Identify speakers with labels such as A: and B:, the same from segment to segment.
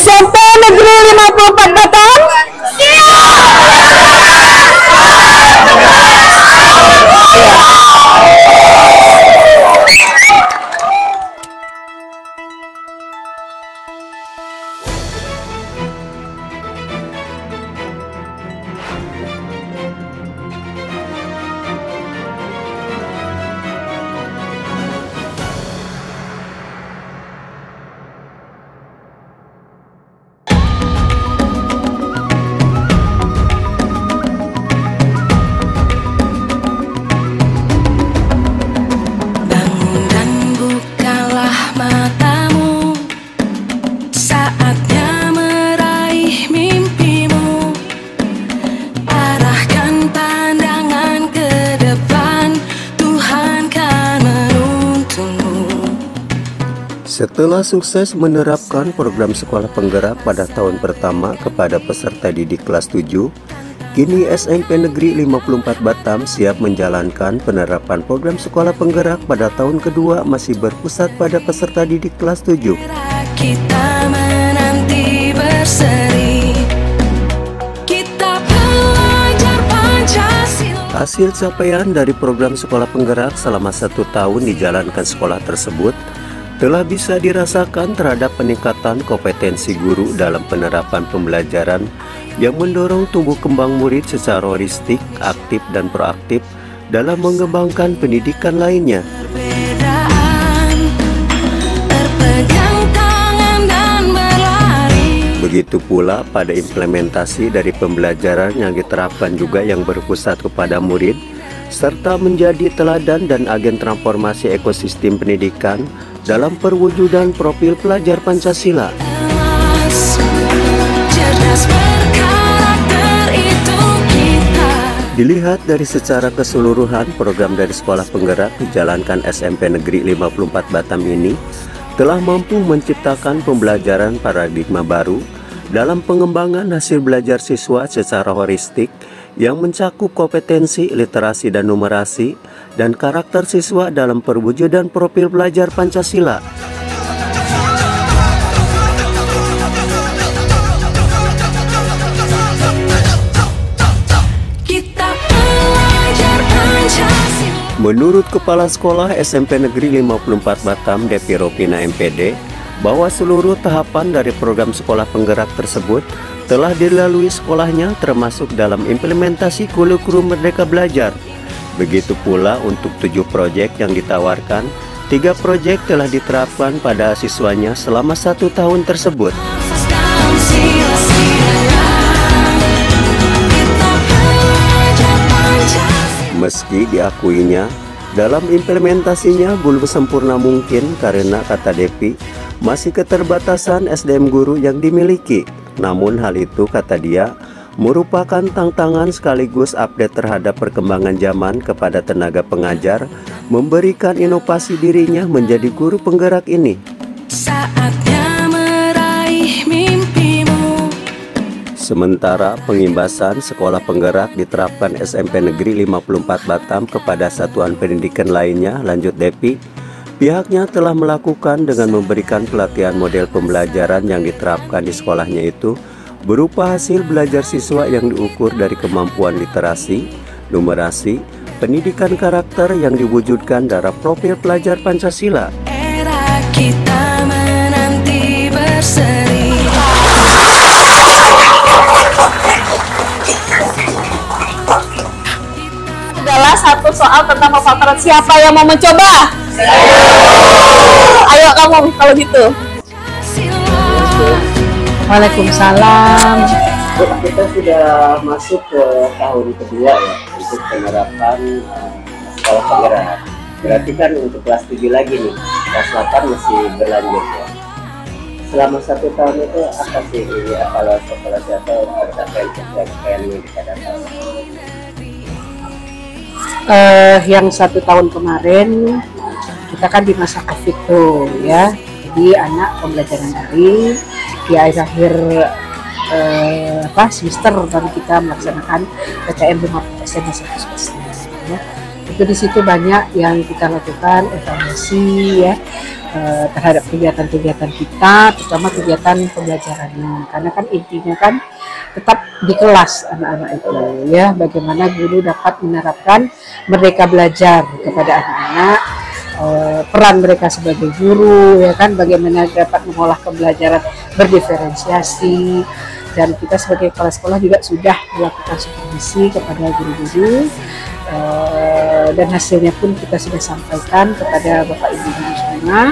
A: SMP Negeri 54 Batam?
B: Setelah sukses menerapkan program sekolah penggerak pada tahun pertama kepada peserta didik kelas 7, kini SMP Negeri 54 Batam siap menjalankan penerapan program sekolah penggerak pada tahun kedua masih berpusat pada peserta didik kelas 7.
C: Kita menanti berseri, kita belajar Pancasila.
B: Hasil capaian dari program sekolah penggerak selama 1 tahun dijalankan sekolah tersebut telah bisa dirasakan terhadap peningkatan kompetensi guru dalam penerapan pembelajaran yang mendorong tumbuh kembang murid secara holistik, aktif dan proaktif dalam mengembangkan pendidikan lainnya. Begitu pula pada implementasi dari pembelajaran yang diterapkan juga yang berpusat kepada murid, serta menjadi teladan dan agen transformasi ekosistem pendidikan dalam perwujudan profil pelajar Pancasila. Dilihat dari secara keseluruhan, program dari sekolah penggerak dijalankan SMP Negeri 54 Batam ini telah mampu menciptakan pembelajaran paradigma baru dalam pengembangan hasil belajar siswa secara holistik yang mencakup kompetensi, literasi dan numerasi, dan karakter siswa dalam perwujudan profil pelajar Pancasila.
C: Kita belajar Pancasila.
B: Menurut Kepala Sekolah SMP Negeri 54 Batam, Depi Ropina MPD, bahwa seluruh tahapan dari program sekolah penggerak tersebut telah dilalui sekolahnya termasuk dalam implementasi kurikulum Merdeka Belajar. Begitu pula untuk 7 proyek yang ditawarkan, 3 proyek telah diterapkan pada siswanya selama 1 tahun tersebut. Meski diakuinya, dalam implementasinya belum sempurna mungkin karena kata Depi, masih keterbatasan SDM guru yang dimiliki. Namun hal itu, kata dia, merupakan tantangan sekaligus update terhadap perkembangan zaman kepada tenaga pengajar, memberikan inovasi dirinya menjadi guru penggerak ini.
C: Saatnya meraih mimpimu.
B: Sementara pengimbasan sekolah penggerak diterapkan SMP Negeri 54 Batam kepada satuan pendidikan lainnya, lanjut Depi, pihaknya telah melakukan dengan memberikan pelatihan model pembelajaran yang diterapkan di sekolahnya itu berupa hasil belajar siswa yang diukur dari kemampuan literasi, numerasi, pendidikan karakter yang diwujudkan dalam profil pelajar Pancasila.
C: Era kita menanti berseri.
A: Adalah satu soal tentang paparan. Siapa yang mau mencoba? Ayo kamu kalau gitu. Waalaikumsalam.
B: Kita sudah masuk ke tahun kedua ya untuk penerapan sekolah penggerak. Berarti kan untuk kelas 7 lagi nih, kelas 8 masih berlanjut ya. Selama 1 tahun itu apa sih evaluasi atau pencapaian yang kita dapat?
D: Yang 1 tahun kemarin kita kan di masa COVID tuh ya, jadi anak pembelajaran daring di akhir semester baru kita melaksanakan PTM 50% ya. Itu di situ banyak yang kita lakukan evaluasi ya terhadap kegiatan-kegiatan kita, terutama kegiatan pembelajarannya. Karena kan intinya kan tetap di kelas anak-anak itu ya, bagaimana guru dapat menerapkan merdeka belajar kepada anak-anak, peran mereka sebagai guru ya kan, bagaimana dapat mengolah pembelajaran berdiferensiasi. Dan kita sebagai kepala sekolah juga sudah melakukan supervisi kepada guru-guru, dan hasilnya pun kita sudah sampaikan kepada Bapak Ibu guru semua,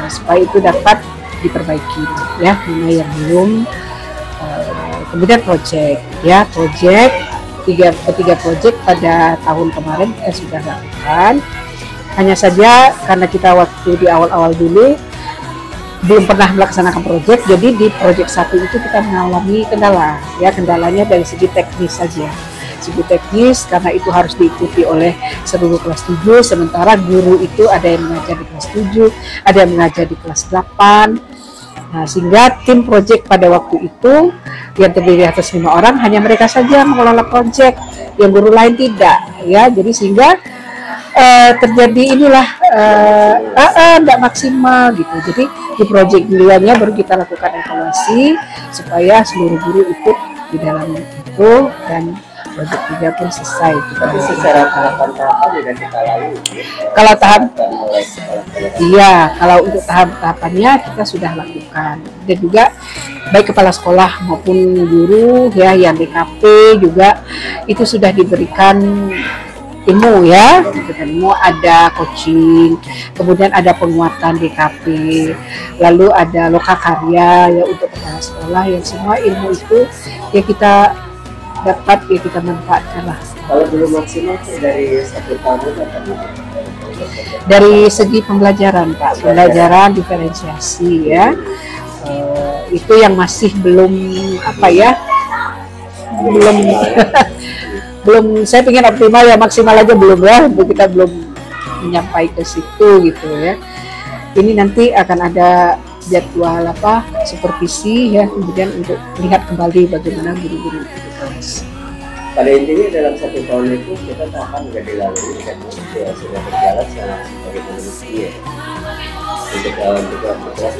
D: supaya itu dapat diperbaiki ya, mana yang belum. Kemudian proyek ya, tiga proyek pada tahun kemarin kita sudah lakukan. Hanya saja karena kita waktu di awal-awal dulu belum pernah melaksanakan proyek, jadi di proyek 1 itu kita mengalami kendala ya, kendalanya dari segi teknis saja, segi teknis, karena itu harus diikuti oleh seluruh kelas 7, sementara guru itu ada yang mengajar di kelas 7, ada yang mengajar di kelas 8. Nah, sehingga tim proyek pada waktu itu yang terdiri atas 5 orang, hanya mereka saja mengelola proyek, yang guru lain tidak ya, jadi sehingga terjadi inilah tidak maksimal gitu. Jadi di proyek duluannya baru kita lakukan evaluasi supaya seluruh guru ikut di dalam itu, dan proyek 3 pun selesai.
B: Tapi secara tahapan-tahapan sudah kita lalui.
D: Kalau tahap, iya, kalau untuk tahap-tahapannya kita sudah lakukan. Dan juga baik kepala sekolah maupun guru ya yang DKP juga itu sudah diberikan ilmu ya, ilmu, ada coaching, kemudian ada penguatan DKP, lalu ada lokakarya ya untuk kepala sekolah, yang semua ilmu itu ya kita dapat ya kita manfaatkan lah.
B: Kalau belum maksimal dari 1 tahun
D: dari segi pembelajaran Pak, pembelajaran diferensiasi ya, itu yang masih belum apa ya, belum saya ingin optimal ya, maksimal aja belum ya, kita belum menyampai ke situ gitu ya. Ini nanti akan ada jadwal supervisi ya, kemudian untuk lihat kembali bagaimana guru-guru itu kelas.
B: Pada intinya dalam 1 tahun itu kita tahapan sudah dilalui dan ya, sudah berjalan sebagaimana mestinya.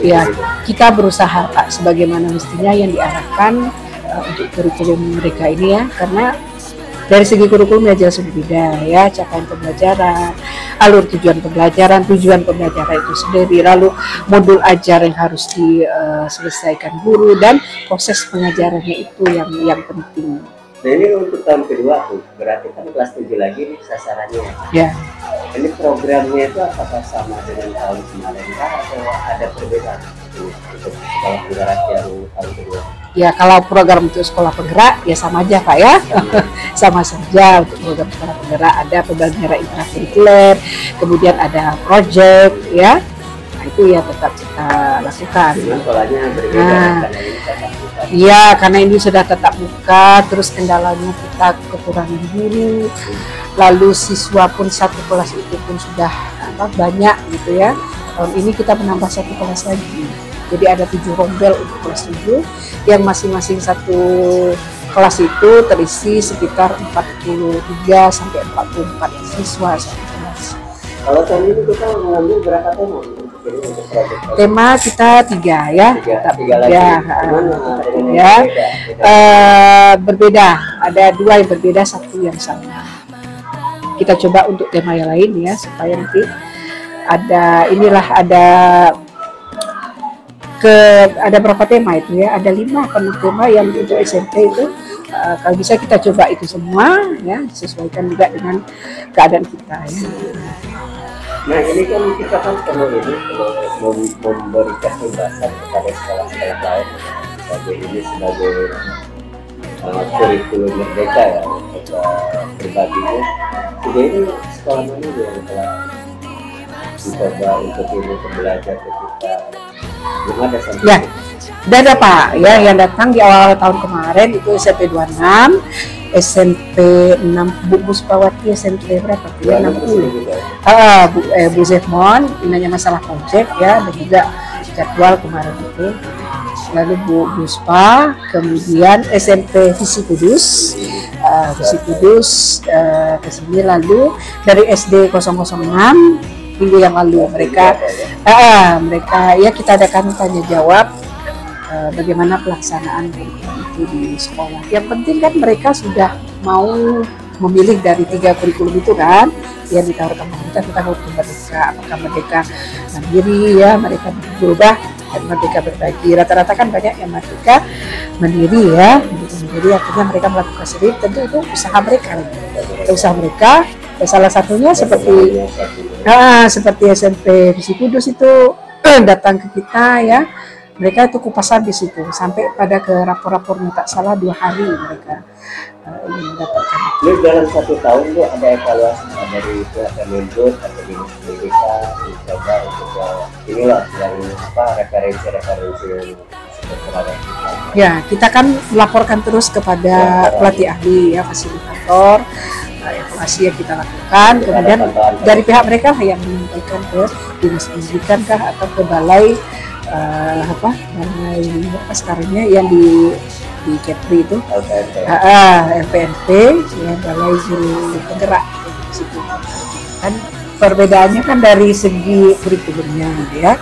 D: Ya, kita berusaha Pak sebagaimana mestinya yang diarahkan untuk kurikulum mereka ini ya, karena dari segi kurikulum ya jelas berbeda ya, capaian pembelajaran, alur tujuan pembelajaran itu sendiri, lalu modul ajar yang harus diselesaikan guru, dan proses pengajarannya itu yang penting.
B: Nah ini untuk tahun kedua tuh, berarti kan kelas 7 lagi nih sasarannya
D: ya.
B: Ini programnya itu apakah sama dengan tahun kemarin atau ada perbedaan untuk sekolah penggerak yang tahun kedua?
D: Ya kalau program untuk sekolah penggerak ya sama aja Pak ya, sama saja. Untuk program sekolah penggerak ada pembelajaran intrakurikuler, kemudian ada project ya, nah, itu ya tetap kita lakukan.
B: Sekolahnya berbeda karena ini tatap muka.
D: Iya, karena ini sudah tatap muka, terus kendalanya kita kekurangan guru, lalu siswa pun satu kelas itu pun sudah banyak gitu ya. Tahun ini kita menambah 1 kelas lagi. Jadi ada 7 rombel untuk kelas 7, yang masing-masing satu kelas itu terisi sekitar 43 sampai 44 siswa satu kelas.
B: Kalau tahun ini kita mengambil berapa tema untuk proyek?
D: Tema kita 3 ya,
B: tiga lagi.
D: Ya, berbeda. Ada 2 yang berbeda, 1 yang sama. Kita coba untuk tema yang lain ya, supaya nanti ada ada berapa tema itu ya, ada 5 tema yang untuk SMP itu. Kalau bisa kita coba itu semua ya, disesuaikan juga dengan keadaan kita ya.
B: Nah ini kan kita kan perlu memberikan pembahasan kepada sekolah-sekolah lain sebagai kurikulum merdeka ya, untuk berbaginya. Jadi ini sekolah mana yang telah dicoba untuk ilmu pembelajar ke kita? Belum ada sampai
D: ya, udah ada Pak ya, yang datang di awal tahun kemarin itu SMP 26, SMP 6, Bu Buspawati SMP berapa tuh ya, 60 Bu Zefmon, nanya masalah proyek ya, dan juga jadwal kemarin itu, lalu Bu Buspa, kemudian SMP Visi Kudus, Visi Kudus ke sini, lalu dari SD 006 minggu yang lalu mereka ya kita adakan tanya jawab bagaimana pelaksanaan itu di sekolah. Yang penting kan mereka sudah mau memilih dari 3 kurikulum itu kan yang ditawarkan pemerintah, kita mau merdeka, apakah merdeka mandiri ya, mereka berubah dan merdeka berbagi. Rata-rata kan banyak yang merdeka mandiri ya, mandiri artinya mereka melakukan sendiri, tentu itu usaha mereka, ya, salah satunya seperti SMP Visi Kudus itu datang ke kita ya, mereka itu kupasan di situ sampai pada ke rapor-rapornya, tak salah 2 hari mereka ingin mendapatkan.
B: Ini dalam 1 tahun tuh ada evaluasi dari pihak Kemendikbud atau dinas pendidikan mencoba untuk inilah yang referensi terhadap kita.
D: Ya, kita kan melaporkan terus kepada pelatih ahli ya, fasilitator, evaluasi yang kita lakukan, kemudian dari pihak mereka yang menyampaikan ke dinas pendidikan kah atau ke balai balai apa sekarangnya yang di Kepri itu LPNP ya, balai guru penggerak di situ. Kan perbedaannya kan dari segi kurikulumnya gitu ya,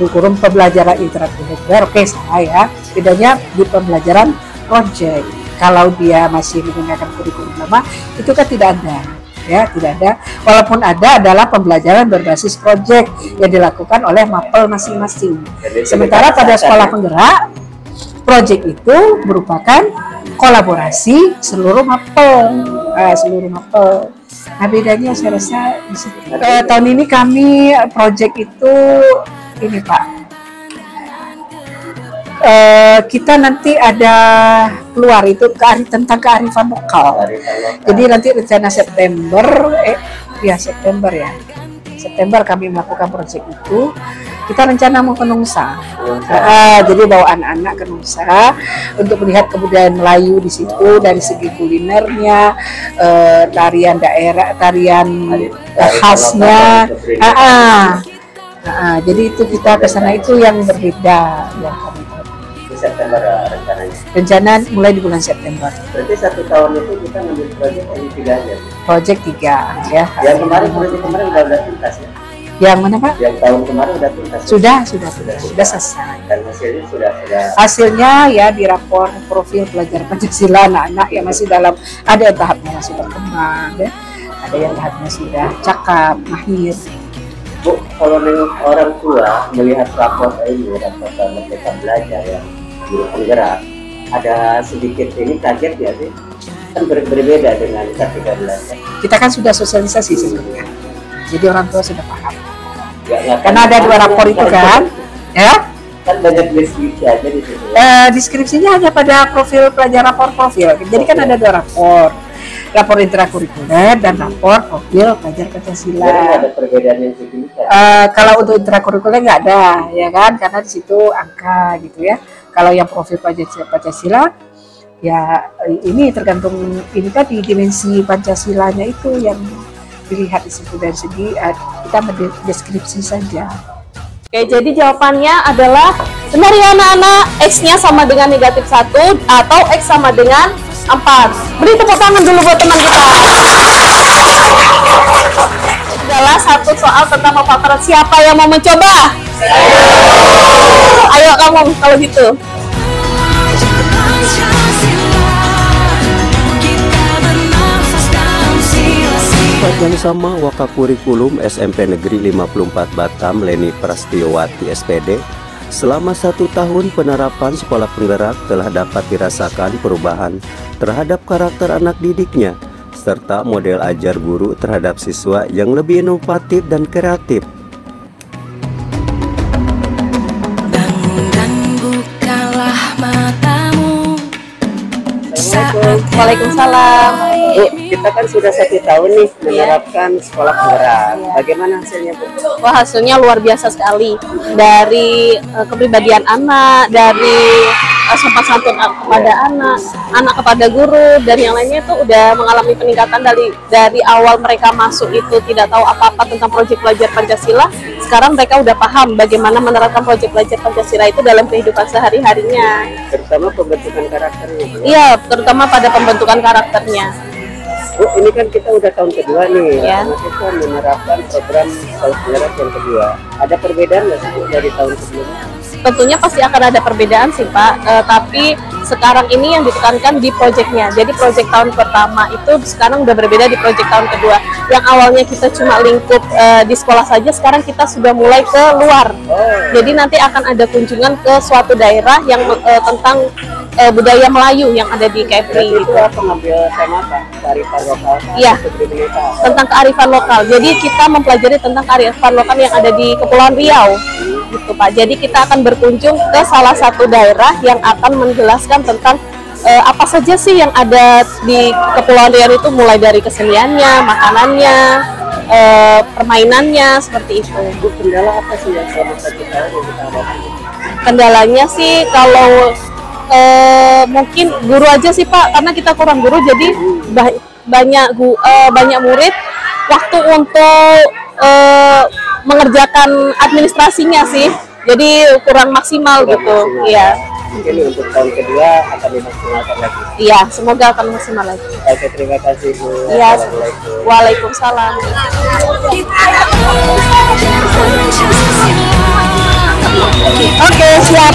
D: kurikulum pembelajaran interakurikuler oke salah ya, bedanya di pembelajaran project. Kalau dia masih menggunakan kurikulum lama itu kan tidak ada ya, tidak ada, walaupun ada adalah pembelajaran berbasis project yang dilakukan oleh mapel masing-masing. Sementara pada sekolah penggerak, project itu merupakan kolaborasi seluruh mapel, Nah bedanya saya rasa di situ. Tahun ini kami project itu ini Pak, kita nanti ada keluar itu tentang kearifan lokal. Jadi nanti rencana September kami melakukan proyek itu. Kita rencana mau ke Nongsa. Jadi bawa anak-anak ke Nongsa untuk melihat kebudayaan Melayu di situ dari segi kulinernya, tarian daerah, tarian khasnya. Jadi itu kita ke sana itu yang berbeda yang kami
B: September rencananya.
D: Rencana mulai di bulan September.
B: Berarti 1 tahun itu kita ngambil proyek yang 3 aja.
D: Proyek 3 ya.
B: Yang proyek kemarin udah tuntas ya.
D: Yang mana Pak?
B: Yang tahun kemarin udah tuntas.
D: Sudah selesai.
B: Dan hasilnya sudah.
D: Hasilnya ya di rapor profil pelajar Pancasila anak-anak yang masih dalam, ada yang tahapnya masih berkembang ya. Ada yang tahapnya sudah cakap, mahir.
B: Bu, kalau orang tua melihat rapor Merdeka Belajar yang guru penggerak, ada sedikit ini kaget ya sih? Kan berbeda dengan Merdeka Belajar.
D: Kita kan sudah sosialisasi sebelumnya, jadi orang tua sudah paham.
B: Ya,
D: karena ada 2 rapor itu kan, ya?
B: Kan banyak deskripsi aja di situ.
D: Deskripsinya hanya pada profil pelajar, rapor profil. Jadi kan ada 2 rapor. Rapor intrakurikuler dan rapor profil pelajar Pancasila.
B: Ada perbedaan yang signifikan.
D: Kalau untuk intrakurikuler nggak ada, ya kan? Karena di situ angka gitu ya. Kalau yang profil pelajar Pancasila, ya ini tergantung ini tadi dimensi Pancasilanya itu yang dilihat di situ dari segi kita mendeskripsi saja.
A: Oke, jadi jawabannya adalah benar ya anak-anak, X-nya sama dengan negatif 1 atau X sama dengan 4. Beri tepuk tangan dulu buat teman kita. Adalah 1 soal tentang pemaparan. Siapa yang mau mencoba? Ayo kamu kalau gitu.
B: Saat yang sama, Wakakurikulum SMP Negeri 54 Batam Leni Prastiowati SPD, selama 1 tahun penerapan sekolah penggerak telah dapat dirasakan perubahan terhadap karakter anak didiknya, serta model ajar guru terhadap siswa yang lebih inovatif dan kreatif.
C: Bangun dan bukalah matamu.
A: Waalaikumsalam.
B: Bu, kita kan sudah 1 tahun nih menerapkan sekolah penggerak. Bagaimana hasilnya, Bu?
A: Wah, hasilnya luar biasa sekali. Dari kepribadian anak, dari sopan santun kepada anak, anak kepada guru, dan yang lainnya itu udah mengalami peningkatan dari awal mereka masuk itu tidak tahu apa-apa tentang proyek belajar Pancasila. Sekarang mereka udah paham bagaimana menerapkan proyek belajar Pancasila itu dalam kehidupan sehari-harinya.
B: Terutama pembentukan karakternya.
A: Iya, terutama pada pembentukan karakternya.
B: Bu, ini kan kita udah tahun kedua nih,
A: Ya.
B: kita menerapkan program sekolah penggerak yang kedua. Ada perbedaan nggak sih Bu, dari tahun sebelumnya?
A: Tentunya pasti akan ada perbedaan sih Pak, tapi sekarang ini yang ditekankan di proyeknya. Jadi proyek tahun pertama itu sekarang udah berbeda di proyek tahun kedua. Yang awalnya kita cuma lingkup di sekolah saja, sekarang kita sudah mulai ke luar. Jadi nanti akan ada kunjungan ke suatu daerah yang tentang budaya Melayu yang ada di Kepri.
B: Itu apa ngambil tema apa? Kearifan lokal?
A: Iya,
B: Kepribadian.
A: tentang kearifan lokal. Jadi kita mempelajari tentang kearifan lokal yang ada di Kepulauan Riau. Gitu Pak. Jadi kita akan berkunjung ke salah satu daerah yang akan menjelaskan tentang apa saja sih yang ada di Kepulauan Riau itu, mulai dari keseniannya, makanannya, permainannya, seperti itu.
B: Bu, kendala apa sih yang selama 1 tahun yang kita hadapi?
A: Kendalanya sih kalau mungkin guru aja sih Pak, karena kita kurang guru, jadi banyak murid, waktu untuk mengerjakan administrasinya sih, jadi kurang maksimal gitu. Iya.
B: Mungkin untuk tahun kedua akan dimaksimalkan lagi.
A: Iya, semoga akan maksimal lagi.
B: Oke, terima kasih Bu.
A: Iya.
B: Assalamualaikum.
A: Waalaikumsalam. Oke, siap.